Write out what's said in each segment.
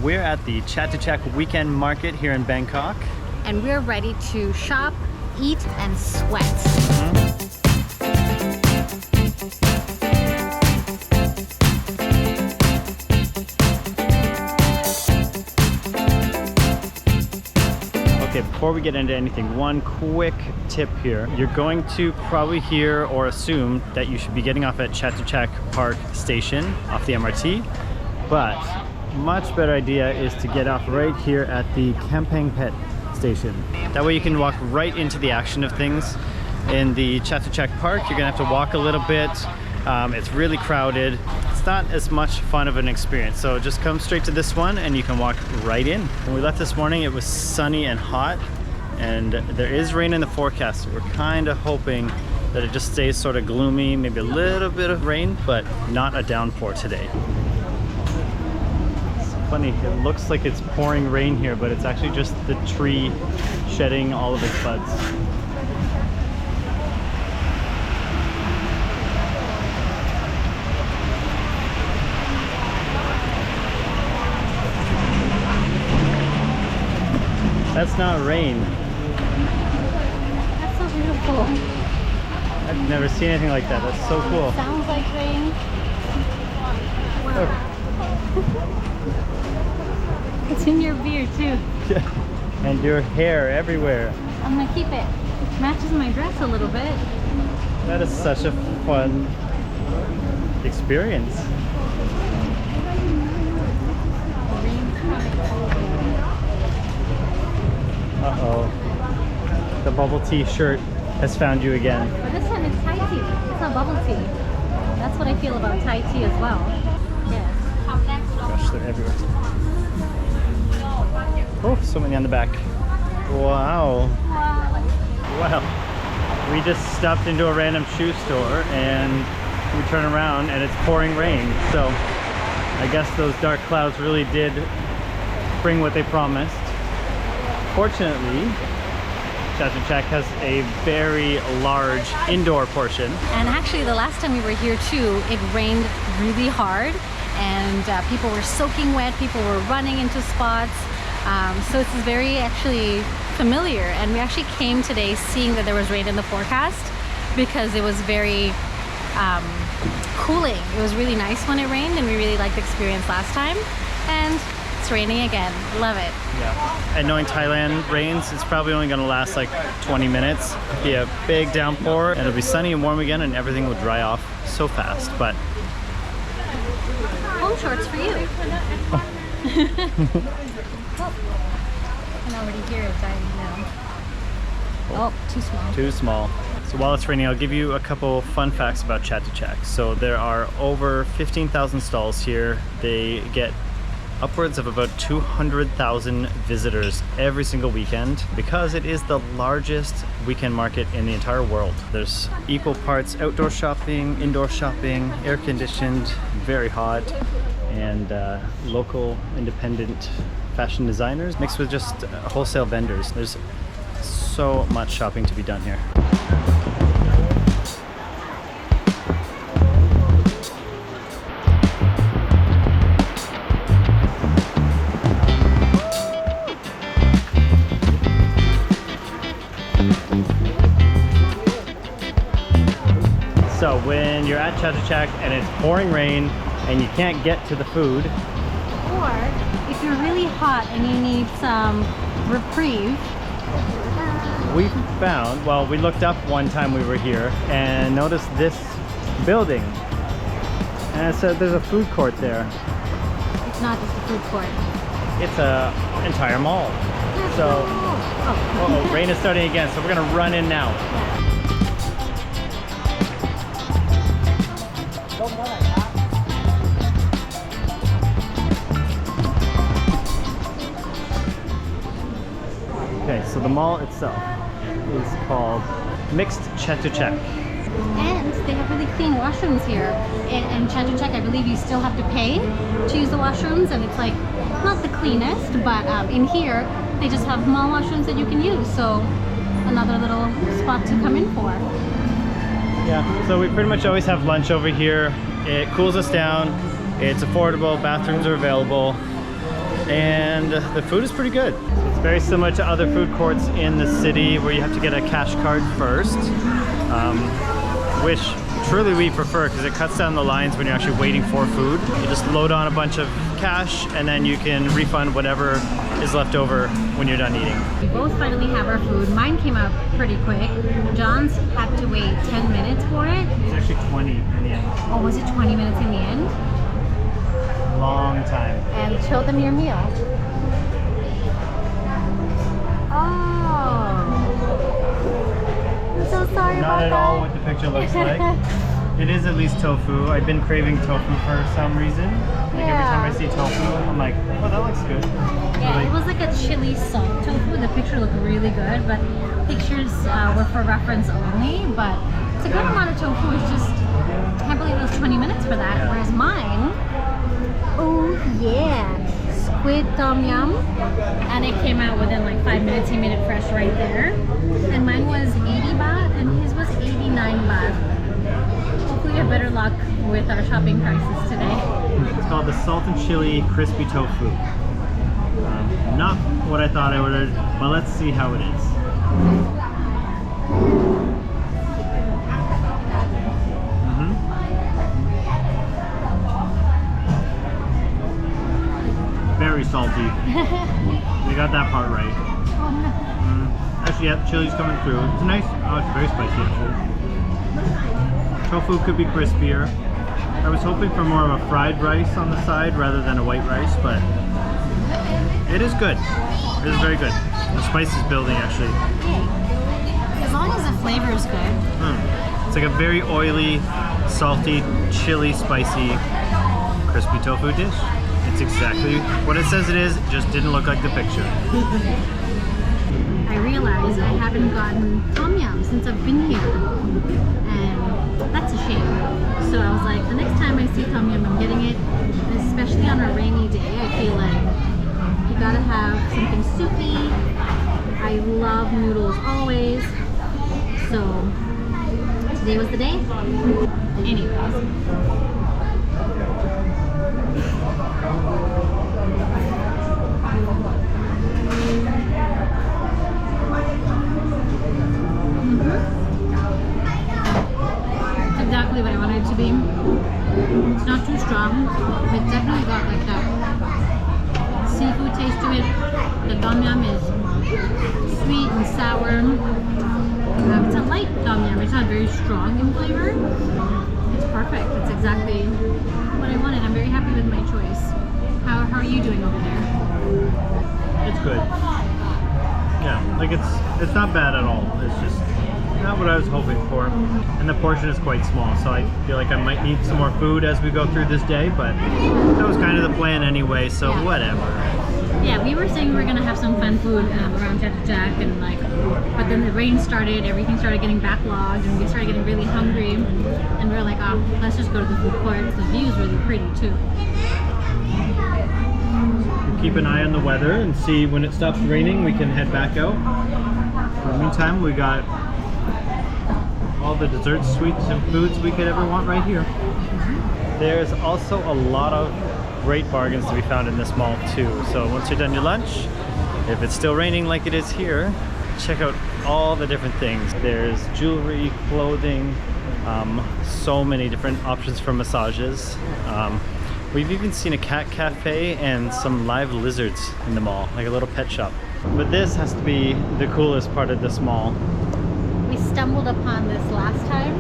we're at the Chatuchak Weekend Market here in Bangkok. And we're ready to shop, eat, and sweat. Okay, before we get into anything, one quick tip here. You're going to probably hear or assume that you should be getting off at Chatuchak Park Station off the MRT, but much better idea is to get off right here at the Kampang Pet station. That way you can walk right into the action of things. In the Chatuchak Park, you're gonna have to walk a little bit. It's really crowded. It's not as much fun of an experience. So just come straight to this one and you can walk right in. When we left this morning, it was sunny and hot, and there is rain in the forecast. We're kind of hoping that it just stays sort of gloomy, maybe a little bit of rain, but not a downpour today. Funny, it looks like it's pouring rain here, but it's actually just the tree shedding all of its buds. That's not rain. That's so beautiful. I've never seen anything like that. That's so cool. It sounds like rain. Wow. Oh. It's in your beard too. And your hair everywhere. I'm gonna keep it. It matches my dress a little bit. That is such a fun experience. Uh-oh. The bubble tea shirt has found you again. But this one is Thai tea. It's not bubble tea. That's what I feel about Thai tea as well. Yes. Gosh, they're everywhere. Oh, so many on the back. Wow. Wow. We just stopped into a random shoe store and we turn around and it's pouring rain. So I guess those dark clouds really did bring what they promised. Fortunately, Chatuchak has a very large indoor portion. And actually the last time we were here too, it rained really hard and people were soaking wet, people were running into spots. So this is very actually familiar, and we actually came today seeing that there was rain in the forecast because it was very cooling. It was really nice when it rained, and we really liked the experience last time, and it's raining again. Love it. Yeah, and knowing Thailand rains, it's probably only going to last like 20 minutes. It'll be a big downpour and it'll be sunny and warm again and everything will dry off so fast. But home shorts for you. I can already hear it dying now. Oh, too small. Too small. So while it's raining, I'll give you a couple fun facts about Chatuchak. So there are over 15,000 stalls here. They get upwards of about 200,000 visitors every single weekend because it is the largest weekend market in the entire world. There's equal parts outdoor shopping, indoor shopping, air conditioned, very hot, and local independent fashion designers mixed with just wholesale vendors. There's so much shopping to be done here. So when you're at Chatuchak and it's pouring rain and you can't get to the food, or if you're really hot and you need some reprieve, we found, well, we looked up one time we were here and noticed this building, and it said there's a food court there. It's not just a food court. It's an entire mall. So, uh-oh, rain is starting again, so we're gonna run in now. Okay, so the mall itself is called MiXT Chatuchak. And they have really clean washrooms here. In Chatuchak, I believe you still have to pay to use the washrooms, and it's like not the cleanest, but in here they just have mall washrooms that you can use. So another little spot to come in for. Yeah, so we pretty much always have lunch over here. It cools us down, it's affordable, bathrooms are available. and the food is pretty good. It's very similar to other food courts in the city where you have to get a cash card first, which truly we prefer because it cuts down the lines when you're actually waiting for food. You just load on a bunch of cash and then you can refund whatever is left over when you're done eating. We both finally have our food. Mine came out pretty quick. John's had to wait 10 minutes for it. It's actually 20 in the end. Oh, was it 20 minutes in the end? Long time. And show them your meal. Oh. I'm so sorry about that. Not at all what the picture looks like. It is at least tofu. I've been craving tofu for some reason. Like every time I see tofu, I'm like, oh, that looks good. Yeah, like, it was like a chili salt tofu. The picture looked really good, but pictures were for reference only. But it's a good amount of tofu. It's just, I can't believe it was 20 minutes for that. Yeah. Whereas mine, oh yeah, Squid Tom Yum. And it came out within like 5 minutes. He made it fresh right there. And mine was 80 baht and his was 89 baht. Hopefully we have better luck with our shopping prices today. It's called the salt and chili crispy tofu. Not what I thought I ordered, but let's see how it is. Very salty. They got that part right. Actually, yeah, the chili's coming through. It's nice. Oh, it's very spicy actually. Tofu could be crispier. I was hoping for more of a fried rice on the side rather than a white rice, but it is good. It is very good. The spice is building actually. As long as the flavor is good. It's like a very oily, salty, chili, spicy, crispy tofu dish. It's exactly what it says it is, it just didn't look like the picture. I realized I haven't gotten Tom Yum since I've been here, and that's a shame. So I was like, the next time I see Tom Yum, I'm getting it, especially on a rainy day. I feel like you gotta have something soupy. I love noodles always, so today was the day. Anyways. Exactly what I wanted it to be. It's not too strong, but it's definitely got like that seafood taste to it. The tom yum is sweet and sour. It's a light tom yum. It's not very strong in flavor. It's perfect. It's exactly what I wanted. I'm very happy with my choice. How are you doing over there? It's good. Yeah, like it's not bad at all. It's just not what I was hoping for. And the portion is quite small, so I feel like I might need some more food as we go through this day, but that was kind of the plan anyway, so yeah. Whatever. Yeah, we were saying we were gonna have some fun food around Chatuchak, and like, but then the rain started, everything started getting backlogged, and we started getting really hungry, and we were like, oh, let's just go to the food court. The view is really pretty too. Keep an eye on the weather and see when it stops raining, we can head back out. In the meantime, we got all the desserts, sweets, and foods we could ever want right here. There's also a lot of great bargains to be found in this mall too. So once you're done your lunch, if it's still raining like it is here, check out all the different things. There's jewelry, clothing, so many different options for massages. We've even seen a cat cafe and some live lizards in the mall, like a little pet shop. But this has to be the coolest part of this mall. We stumbled upon this last time.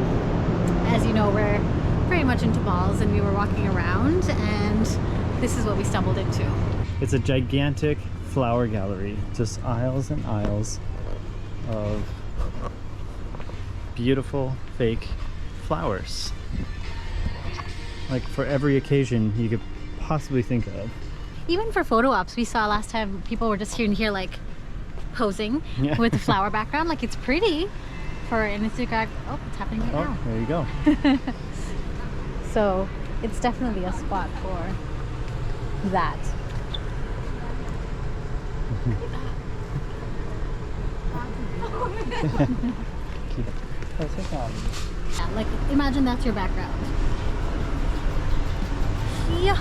As you know, we're pretty much into malls, and we were walking around, and this is what we stumbled into. It's a gigantic flower gallery, just aisles and aisles of beautiful fake flowers. Like for every occasion you could possibly think of. Even for photo ops, we saw last time people were just here and here like posing with the flower background. Like it's pretty for an Instagram. Oh, it's happening right now. There you go. So it's definitely a spot for that. Yeah, like imagine that's your background. Yeah.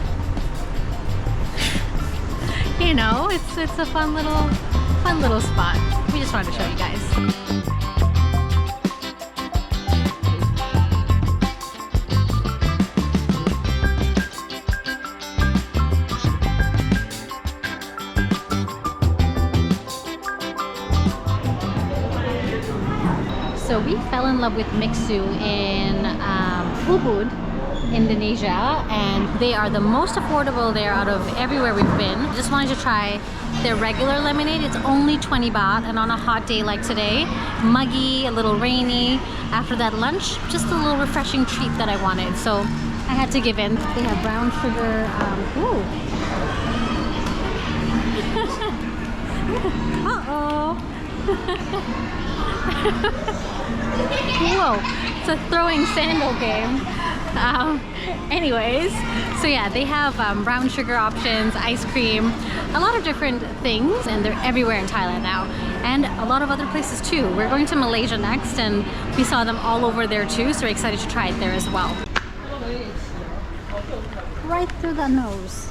you know, it's a fun little spot. We just wanted to show you guys. So we fell in love with Mixue in Ubud, Indonesia, and they are the most affordable there out of everywhere we've been. Just wanted to try their regular lemonade. It's only 20 baht, and on a hot day like today, muggy, a little rainy, after that lunch, just a little refreshing treat that I wanted. So I had to give in. They have brown sugar. Uh-oh. Whoa, it's a throwing sandal game. Anyways, so yeah, they have brown sugar options, ice cream, a lot of different things, and they're everywhere in Thailand now, and a lot of other places too. We're going to Malaysia next, and we saw them all over there too, so we're excited to try it there as well. Right through the nose.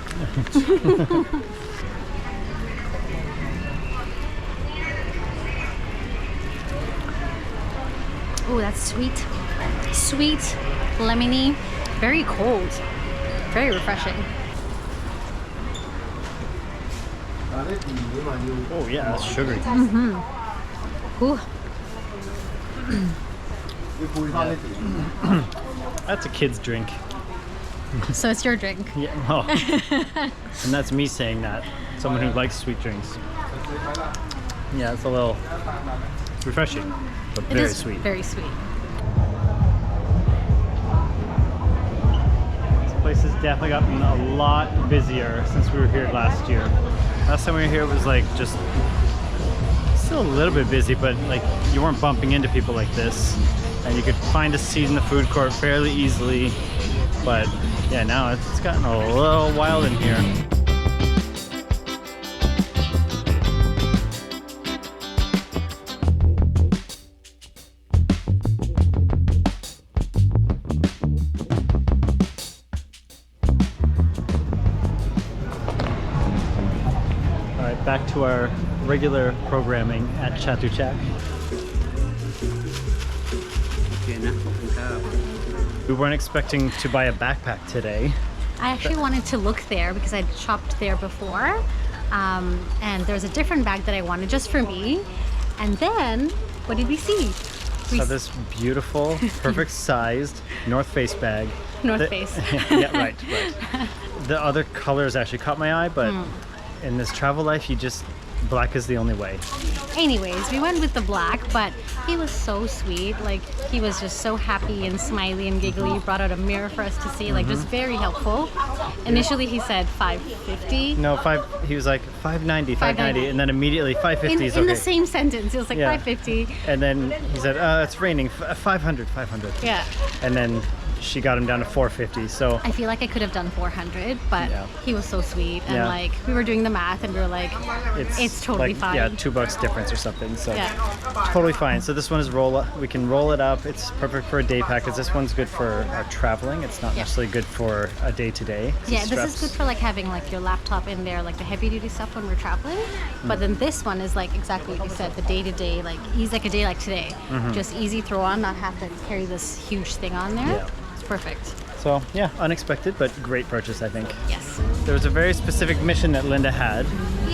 Oh, that's sweet. Sweet, lemony, very cold, very refreshing. Oh yeah, that's sugary. Ooh. That's a kid's drink. So it's your drink. Yeah, oh. And that's me saying that. Someone who likes sweet drinks. Yeah, it's a little refreshing, but very sweet. Very sweet. This place has definitely gotten a lot busier since we were here last year. Last time we were here, it was like just still a little bit busy, but like you weren't bumping into people like this, and you could find a seat in the food court fairly easily. But yeah, now it's gotten a little wild in here. Back to our regular programming at Chatuchak. We weren't expecting to buy a backpack today. I actually wanted to look there because I'd shopped there before, and there's a different bag that I wanted just for me. And then, what did we see? We saw this beautiful, perfect sized North Face bag. North Face. Yeah, right. The other colors actually caught my eye, but in this travel life, black is the only way. Anyways, we went with the black, but he was so sweet. Like, he was just so happy and smiley and giggly. He brought out a mirror for us to see, like just very helpful. Initially, he said $550. No, he was like $590, and then immediately $550 is okay. In the same sentence, it was like $550. And then he said, it's raining, $500. Yeah. And then she got him down to $450. So I feel like I could have done $400, but he was so sweet, and like we were doing the math, and we were like, it's totally fine. Yeah, $2 difference or something. So totally fine. So this one is we can roll it up. It's perfect for a day pack, because this one's good for our traveling. It's not necessarily good for a day to day. Yeah, this is good for like having like your laptop in there, like the heavy duty stuff when we're traveling. But then this one is like exactly what you said, the day to day, like easy, like a day like today, just easy throw on, not have to carry this huge thing on there. Yeah. Perfect. So yeah, unexpected, but great purchase, I think. Yes. There was a very specific mission that Linda had.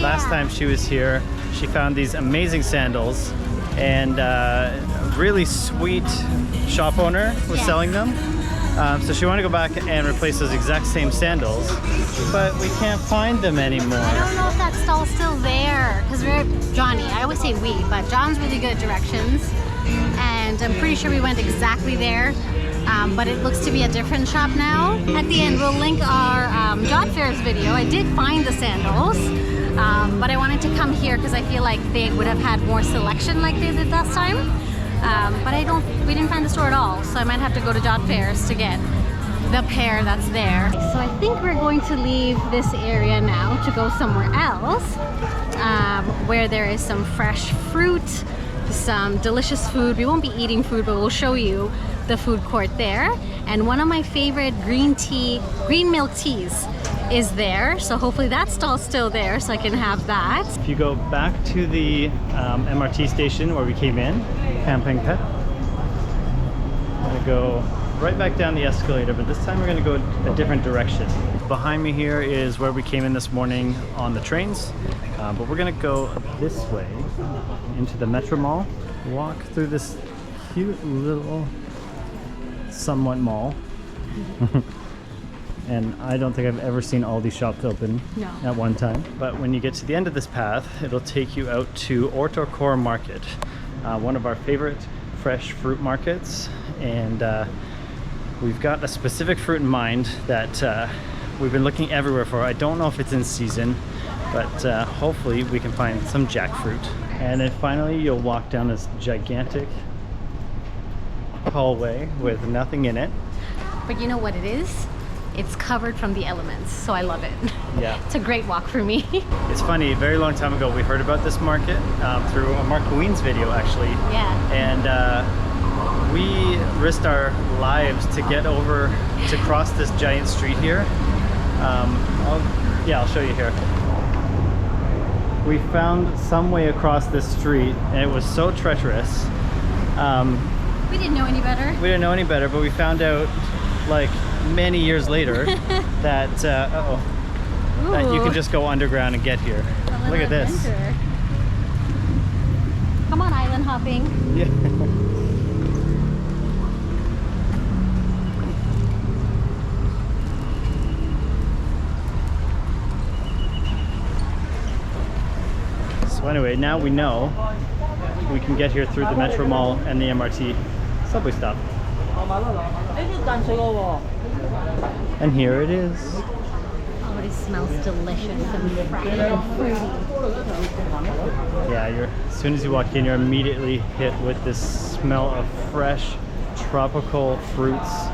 Last time she was here, she found these amazing sandals, and a really sweet shop owner was selling them. So she wanted to go back and replace those exact same sandals, but we can't find them anymore. I don't know if that stall's still there, because Johnny, I always say we, but John's really good at directions, and I'm pretty sure we went exactly there. But it looks to be a different shop now. At the end, we'll link our job fairs video. I did find the sandals, but I wanted to come here because I feel like they would have had more selection like they did last time. But we didn't find the store at all, so I might have to go to job fairs to get the pair that's there. So I think we're going to leave this area now to go somewhere else, where there is some fresh fruit, some delicious food. We won't be eating food, but we'll show you the food court there. And one of my favorite green milk teas is there. So hopefully that stall's still there so I can have that. If you go back to the MRT station where we came in, Pampang Pet, we're gonna go right back down the escalator, but this time we're gonna go a different direction. Behind me here is where we came in this morning on the trains, but we're gonna go this way into the Metro Mall, walk through this cute little somewhat mall. And I don't think I've ever seen all these shops open at one time. But when you get to the end of this path, it'll take you out to Or Tor Kor Market, one of our favorite fresh fruit markets. And we've got a specific fruit in mind that we've been looking everywhere for. I don't know if it's in season, but hopefully we can find some jackfruit. And then finally you'll walk down this gigantic hallway with nothing in it. But you know what it is? It's covered from the elements, so I love it. Yeah. It's a great walk for me. It's funny, a very long time ago we heard about this market through a Mark Queen's video actually. Yeah. And we risked our lives to get over, to cross this giant street here. I'll show you here. We found some way across this street and it was so treacherous. We didn't know any better. We didn't know any better, but we found out like many years later that that you can just go underground and get here. Look at this. Come on, island hopping. Yeah. So anyway, now we know we can get here through the Metro Mall and the MRT subway stop. And here it is. Oh, it smells delicious and fresh and fruity. Yeah, as soon as you walk in, you're immediately hit with this smell of fresh tropical fruits.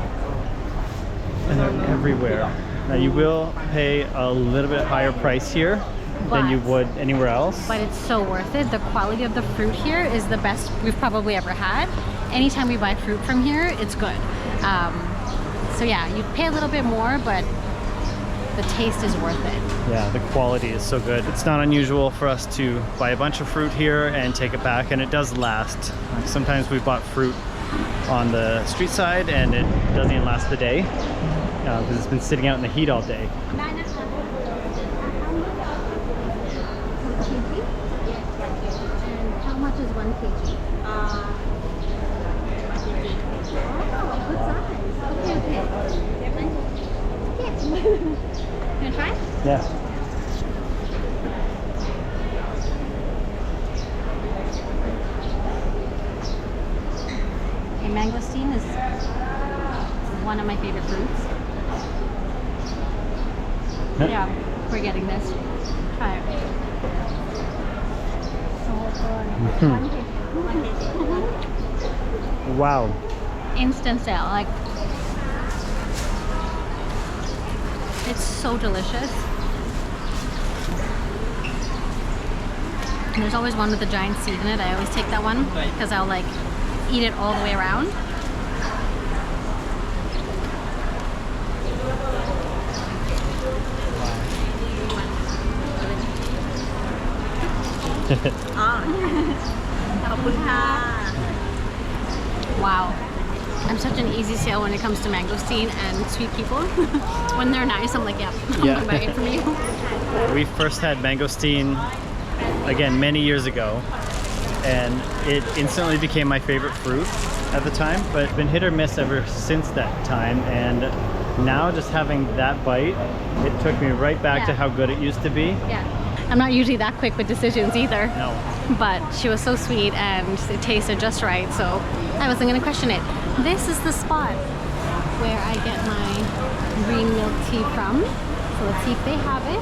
And they're everywhere. Now you will pay a little bit higher price here than you would anywhere else. But it's so worth it. The quality of the fruit here is the best we've probably ever had. Anytime we buy fruit from here, it's good. So yeah, you pay a little bit more, but the taste is worth it. Yeah, the quality is so good. It's not unusual for us to buy a bunch of fruit here and take it back, and it does last. Sometimes we bought fruit on the street side and it doesn't even last the day because it's been sitting out in the heat all day. And how much is 1 kg? Oh, good size. Okay. You wanna try? Yeah. Okay, mangosteen is one of my favorite fruits. Yeah, we're getting this. Try it. So good. Wow. Instant sale, like it's so delicious. And there's always one with a giant seed in it. I always take that one because I'll like eat it all the way around. Wow. I'm such an easy sale when it comes to mangosteen and sweet people. When they're nice, I'm like, yeah, I'm buying it from you. We first had mangosteen, again, many years ago, and it instantly became my favorite fruit at the time, but it's been hit or miss ever since that time. And now just having that bite, it took me right back to how good it used to be. Yeah. I'm not usually that quick with decisions either. No. But she was so sweet and it tasted just right, so I wasn't gonna question it. This is the spot where I get my green milk tea from. So let's see if they have it.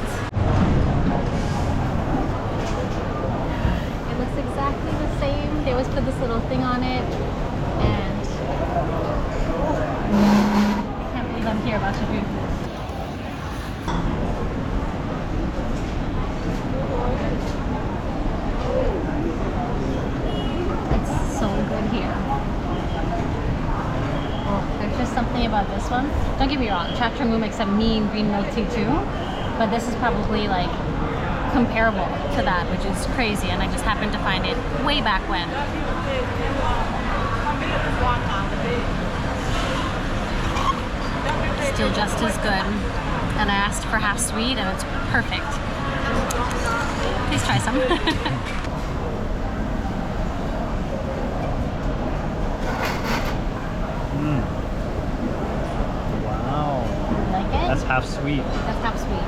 It looks exactly the same. They always put this little thing on it, and I can't believe I'm here about to do. It's so good here. Oh, there's just something about this one. Don't get me wrong, Chatuchak makes a mean green milk tea too. but this is probably like comparable to that, which is crazy, and I just happened to find it way back when. Still just as good, and I asked for half sweet and it's perfect. Please try some. Wow. Like it? That's half sweet. That's half sweet.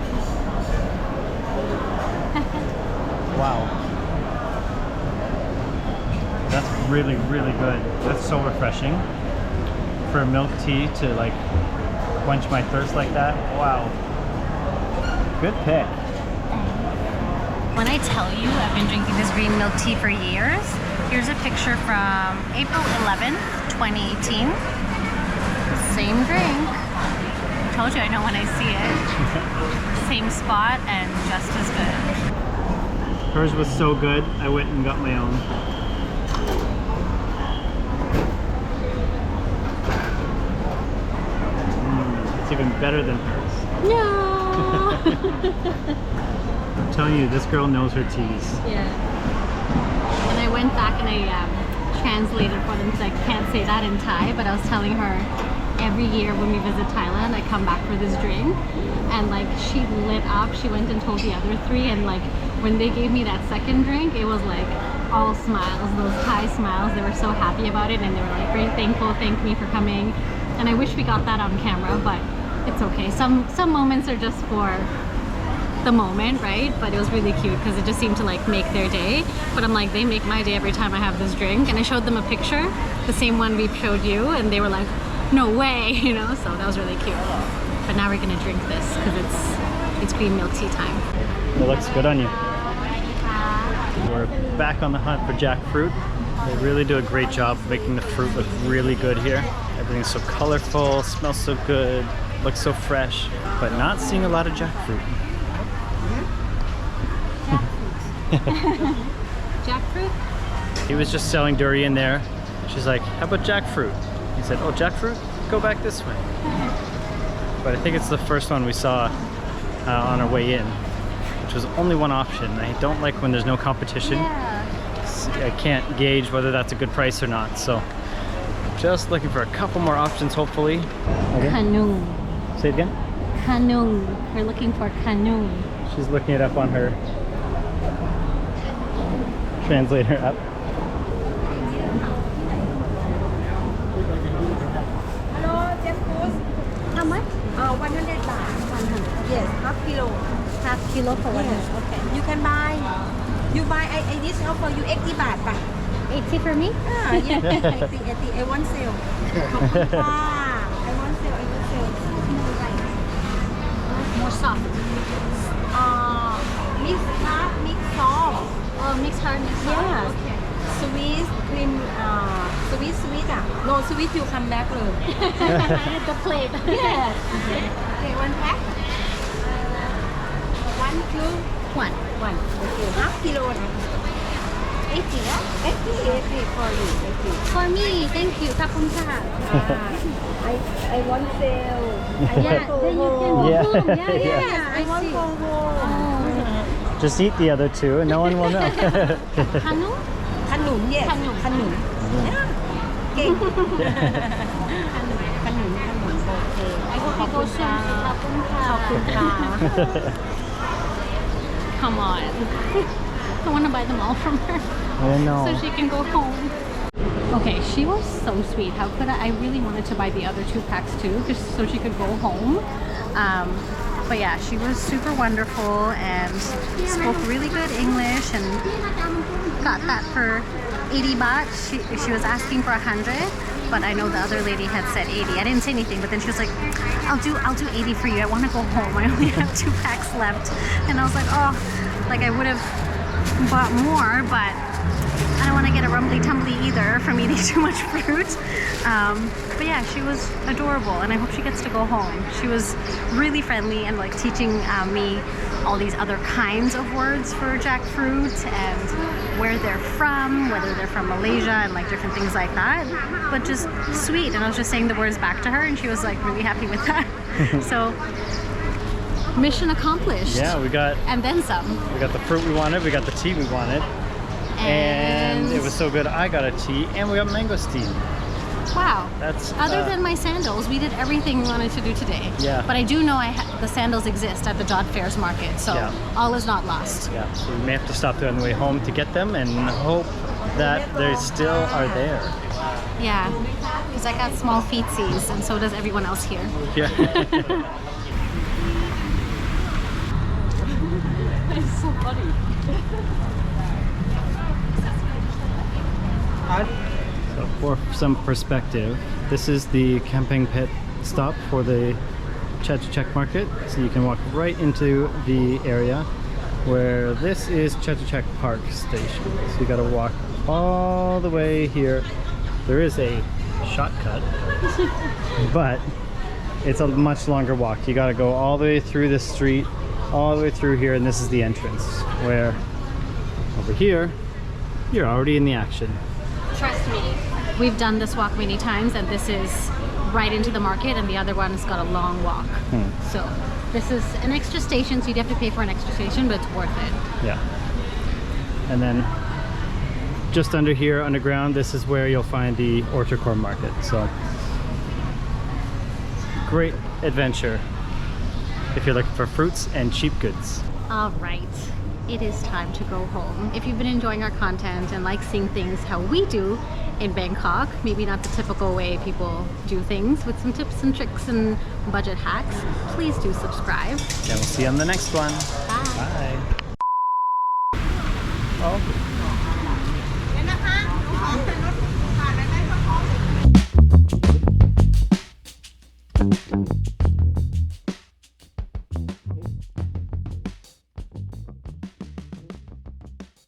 Wow. That's really, really good. That's so refreshing. For a milk tea to like quench my thirst like that. Wow. Good pick. When I tell you I've been drinking this green milk tea for years, here's a picture from April 11th, 2018. Same drink. I told you I know when I see it. Same spot and just as good. Hers was so good, I went and got my own. It's even better than hers. No! I'm telling you, this girl knows her teas. Yeah. And I went back and I translated for them because I can't say that in Thai, but I was telling her every year when we visit Thailand, I come back for this drink. And like she lit up, she went and told the other three, and like when they gave me that second drink, it was like all smiles, those Thai smiles. They were so happy about it and they were like very thankful, thanked me for coming. And I wish we got that on camera, but it's okay. Some moments are just for the moment, right? But it was really cute because it just seemed to like make their day. But I'm like, they make my day every time I have this drink. And I showed them a picture, the same one we showed you, and they were like, no way, you know? So that was really cute. But now we're gonna drink this because it's green milk tea time. It looks good on you. We're back on the hunt for jackfruit. They really do a great job of making the fruit look really good here. Everything's so colorful, smells so good, looks so fresh, but not seeing a lot of jackfruit. Jackfruit? He was just selling durian there. She's like, how about jackfruit? He said, oh, jackfruit? Go back this way. But I think it's the first one we saw on our way in, which was only one option. I don't like when there's no competition. Yeah. I can't gauge whether that's a good price or not. So just looking for a couple more options, hopefully. Okay. Kanung. Say it again. Kanung. We're looking for kanung. She's looking it up on her translator app. Hello, Jackfruit. How much? 100 baht. 100. Yes, half kilo. Half kilo for 100. Yes. Okay. You can buy. You buy I discount for you 80 baht ป่ะ 80 for me? Yeah, 80. I want sale. ขอบคุณค่ะ I want sale. More soft. Mix hard, mix soft. Oh, mixed hard, mixed soft. Yes. Okay. Sweet cream. Sweet อ่ะ No sweet you come back เลย The plate. Yes. Okay, one pack. 1, 2, One. 1. Okay, half kilo นะ 80, yeah? 80 for you. 80. For me, thank you. ขอบคุณค่ะ I want sale. I Yeah, want then you can go Yeah. home. Yeah, Yeah. yeah. I want go home. Oh. Just eat the other two and no one will know. Kanu? ขนุน yes ขนุน Yeah. เก่ง ขนุนโอเค I hope you go soon. ขอบคุณค่ะ ขอบคุณค่ะ Come on. I want to buy them all from her I know. so she can go home. Okay, she was so sweet. How could I really wanted to buy the other 2 packs too, just so she could go home. But yeah, she was super wonderful and spoke really good English and got that for 80 baht. She was asking for 100, but I know the other lady had said 80. I didn't say anything, but then she was like, I'll do 80 for you. I want to go home. I only have 2 packs left. And I was like, oh, like I would have bought more, but I don't want to get a rumbly tumbly either from eating too much fruit. But yeah, she was adorable and I hope she gets to go home. She was really friendly and like teaching me all these other kinds of words for jackfruit and where they're from, whether they're from Malaysia and like different things like that. But just sweet, and I was just saying the words back to her and she was like really happy with that. So mission accomplished. Yeah, we got And then some. the fruit we wanted, we got the tea we wanted, and it was so good. I got a tea, and we got mangosteen. Wow. That's Other than my sandals, we did everything we wanted to do today. Yeah. But I do know the sandals exist at the Jod Fairs market, so Yeah. all is not lost. Yeah, so we may have to stop there on the way home to get them and hope that they still are there. Yeah, because I got small feetsies, and so does everyone else here. Yeah. It's so funny. So for some perspective, this is the camping pit stop for the Chatuchak Market. So you can walk right into the area where this is Chatuchak Park Station. So you gotta walk all the way here. There is a shortcut, but it's a much longer walk. You gotta go all the way through this street, all the way through here, and this is the entrance where over here, you're already in the action. Trust me, we've done this walk many times, and this is right into the market, and the other one's got a long walk. So this is an extra station, so you'd have to pay for an extra station, but it's worth it. Yeah. And then just under here, underground, this is where you'll find the Or Tor Kor Market. So great adventure if you're looking for fruits and cheap goods. All right, it is time to go home. If you've been enjoying our content and like seeing things how we do in Bangkok, maybe not the typical way people do things, with some tips and tricks and budget hacks, please do subscribe. And we'll see you on the next one. Bye. Bye. Oh.